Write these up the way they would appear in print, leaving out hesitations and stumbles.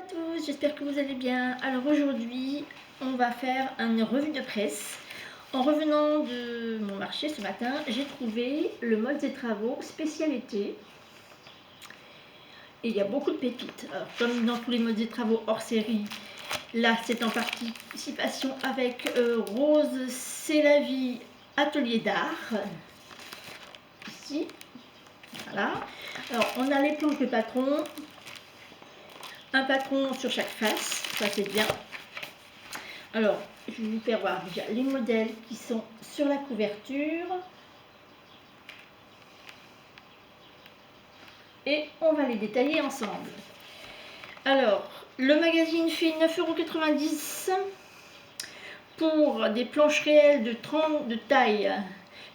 tous, j'espère que vous allez bien. Alors aujourd'hui, on va faire une revue de presse. En revenant de mon marché ce matin, j'ai trouvé le mode des travaux spécialité. Et il y a beaucoup de pépites. Alors, comme dans tous les modes des travaux hors série, là c'est en participation avec Rose C'est la vie Atelier d'art. Ici, voilà. Alors on a les planches de patron. Un patron sur chaque face, ça c'est bien. Alors, je vais vous faire voir déjà les modèles qui sont sur la couverture. Et on va les détailler ensemble. Alors, le magazine fait 9,90 € pour des planches réelles de taille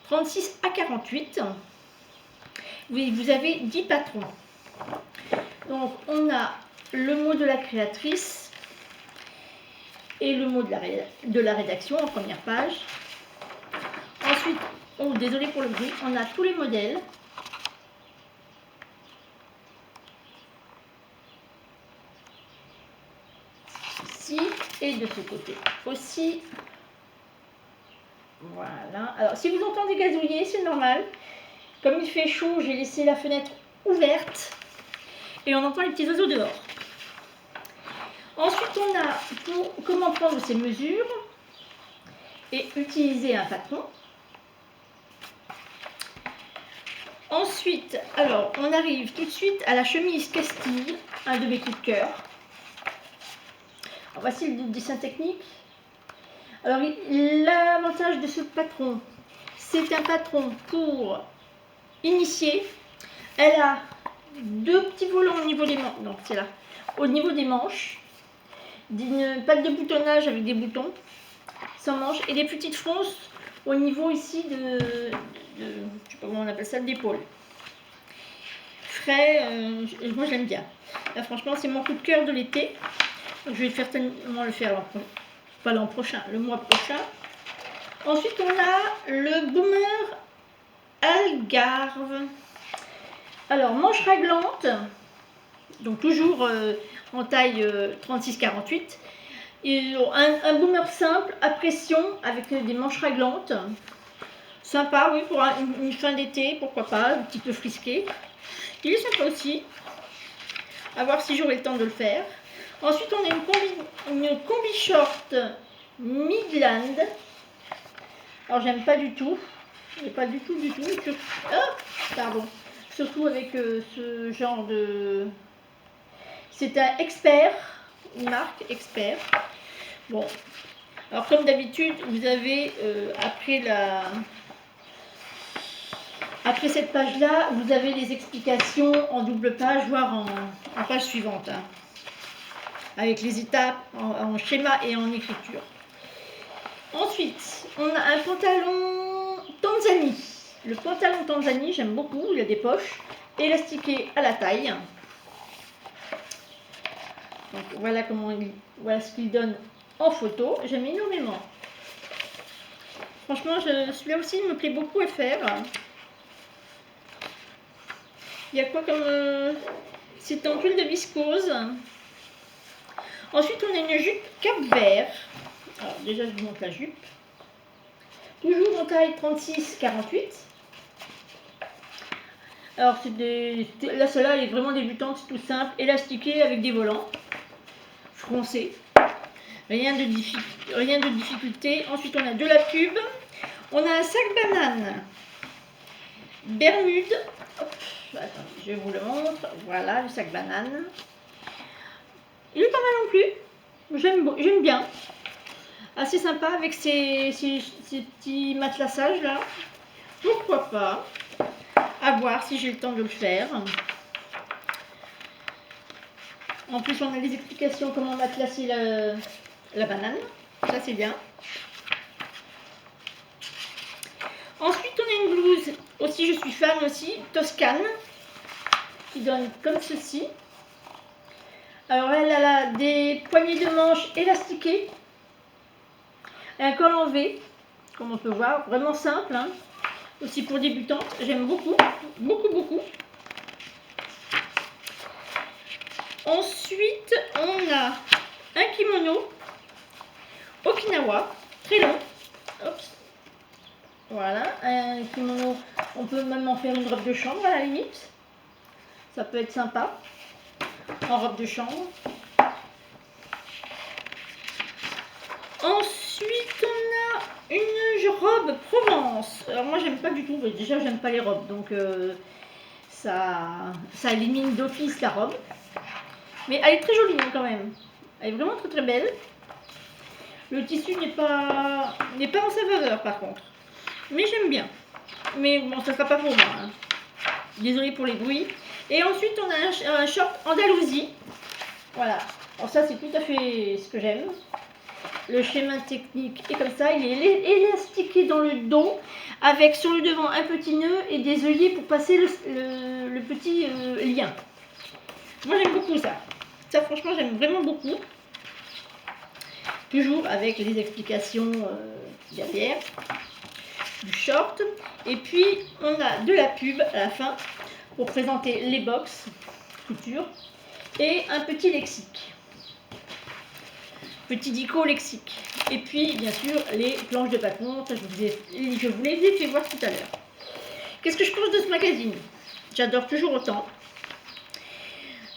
36 à 48. Oui, vous avez 10 patrons. Donc, on a le mot de la créatrice et le mot de la rédaction en première page. Ensuite, désolé pour le bruit, on a tous les modèles. Ici et de ce côté aussi. Voilà. Alors, si vous entendez gazouiller, c'est normal. Comme il fait chaud, j'ai laissé la fenêtre ouverte et on entend les petits oiseaux dehors. Ensuite, on a comment prendre ces mesures et utiliser un patron. Ensuite, alors, on arrive tout de suite à la chemise Castille, un de mes coups de cœur. Alors, voici le dessin technique. Alors, l'avantage de ce patron, c'est un patron pour initier. Elle a deux petits volants au niveau des manches. Donc, c'est là, au niveau des manches. Une patte de boutonnage avec des boutons sans manches et des petites fronces au niveau ici de je sais pas comment on appelle ça, d'épaule. Frais, moi je l'aime bien. Là franchement c'est mon coup de cœur de l'été. Donc je vais certainement le faire pas l'an prochain, le mois prochain. Ensuite on a le boomer Algarve. Alors manche raglante, donc toujours en taille 36-48. Un boomer simple à pression avec des manches raglantes. Sympa, oui, pour une fin d'été, pourquoi pas, un petit peu frisqué. Il est sympa aussi. À voir si j'aurai le temps de le faire. Ensuite, on a une combi short Midland. Alors, j'aime pas du tout. Mais pas du tout. Pardon. Surtout avec ce genre de... C'est un Expert, une marque Expert. Bon, alors comme d'habitude, vous avez après cette page-là, vous avez les explications en double page, voire en page suivante, hein, avec les étapes en schéma et en écriture. Ensuite, on a un pantalon Tanzanie. Le pantalon Tanzanie, j'aime beaucoup, il a des poches, élastiquées à la taille. Donc voilà ce qu'il donne en photo, j'aime énormément. Franchement, celui-là aussi me plaît beaucoup à faire. Il y a quoi comme... c'est en pull de viscose. Ensuite, on a une jupe Cap-Vert. Alors déjà, je vous montre la jupe. Toujours en taille 36-48. Alors, là, celle-là, elle est vraiment débutante, c'est tout simple. Élastiquée avec des volants. Froncé. Rien de difficulté. Ensuite, on a de la pub. On a un sac banane. Bermude. Hop, attendez, je vous le montre. Voilà, le sac banane. Il est pas mal non plus. J'aime bien. Assez sympa avec ces petits matelassages là. Pourquoi pas. À voir si j'ai le temps de le faire. En plus, on a les explications comment matelasser la banane. Ça, c'est bien. Ensuite, on a une blouse. Aussi, je suis fan aussi. Toscane. Qui donne comme ceci. Alors, elle a des poignées de manches élastiquées. Et un col en V. Comme on peut voir. Vraiment simple. Hein. Aussi pour débutantes. J'aime beaucoup. Beaucoup. Ensuite, on hawaï, très long. Oups. Voilà, un kimono, on peut même en faire une robe de chambre à la limite. Ça peut être sympa, en robe de chambre. Ensuite, on a une robe Provence. Alors moi, j'aime pas du tout, déjà, j'aime pas les robes, donc ça élimine d'office la robe. Mais elle est très jolie quand même. Elle est vraiment très très belle. Le tissu n'est pas en sa faveur par contre. Mais j'aime bien. Mais bon, ça sera pas pour moi. Hein. Désolée pour les bruits. Et ensuite, on a un short Andalousie. Voilà. Alors ça, c'est tout à fait ce que j'aime. Le schéma technique est comme ça. Il est élastiqué dans le dos, avec sur le devant un petit nœud et des œillets pour passer le petit lien. Moi, j'aime beaucoup ça. Ça, franchement, j'aime vraiment beaucoup. Toujours avec les explications derrière du short. Et puis, on a de la pub à la fin pour présenter les box couture et un petit lexique. Petit dico lexique. Et puis, bien sûr, les planches de patron. Ça, je vous les ai fait voir tout à l'heure. Qu'est-ce que je pense de ce magazine? J'adore toujours autant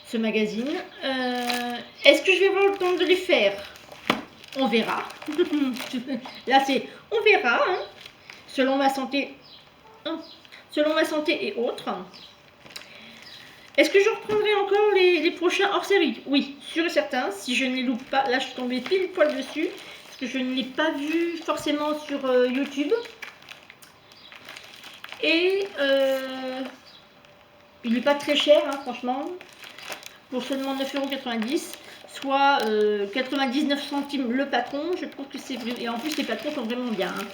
ce magazine. Est-ce que je vais avoir le temps de les faire? On verra. Là, c'est on verra, hein, selon ma santé. Selon ma santé et autres. Est-ce que je reprendrai encore les prochains hors-série? Oui, sûr et certain. Si je ne les loupe pas, là, je suis tombée pile poil dessus. Parce que je ne l'ai pas vu forcément sur YouTube. Et il n'est pas très cher, hein, franchement. Pour seulement 9,90 €. Soit 99 centimes le patron, je trouve que c'est vrai. Et en plus, les patrons sont vraiment bien. Hein.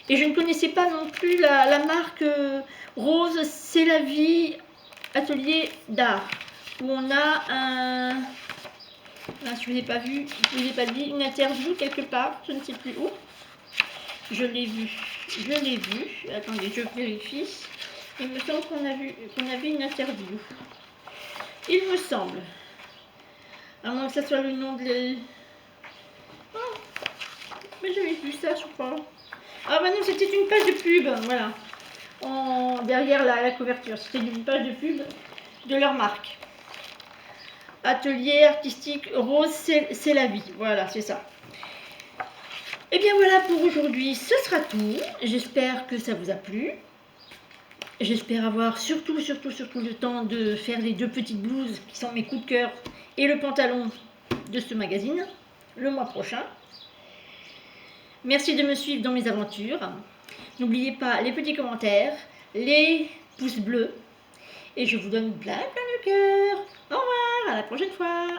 Et je ne connaissais pas non plus la marque Rose, c'est la vie, atelier d'art. Où on a un. Là, je ne vous ai pas vu, je ne vous ai pas dit, une interview quelque part, je ne sais plus où. Je l'ai vu. Attendez, je vérifie. Il me semble qu'on avait une interview. Il me semble. À moins que ça soit le nom de... Oh, mais j'avais vu ça, je crois. Ah bah non, c'était une page de pub, voilà. Derrière la couverture, c'était une page de pub de leur marque. Atelier artistique Rose, c'est la vie. Voilà, c'est ça. Et bien voilà pour aujourd'hui, ce sera tout. J'espère que ça vous a plu. J'espère avoir surtout le temps de faire les 2 petites blouses qui sont mes coups de cœur et le pantalon de ce magazine le mois prochain. Merci de me suivre dans mes aventures. N'oubliez pas les petits commentaires, les pouces bleus et je vous donne plein de cœur. Au revoir, à la prochaine fois.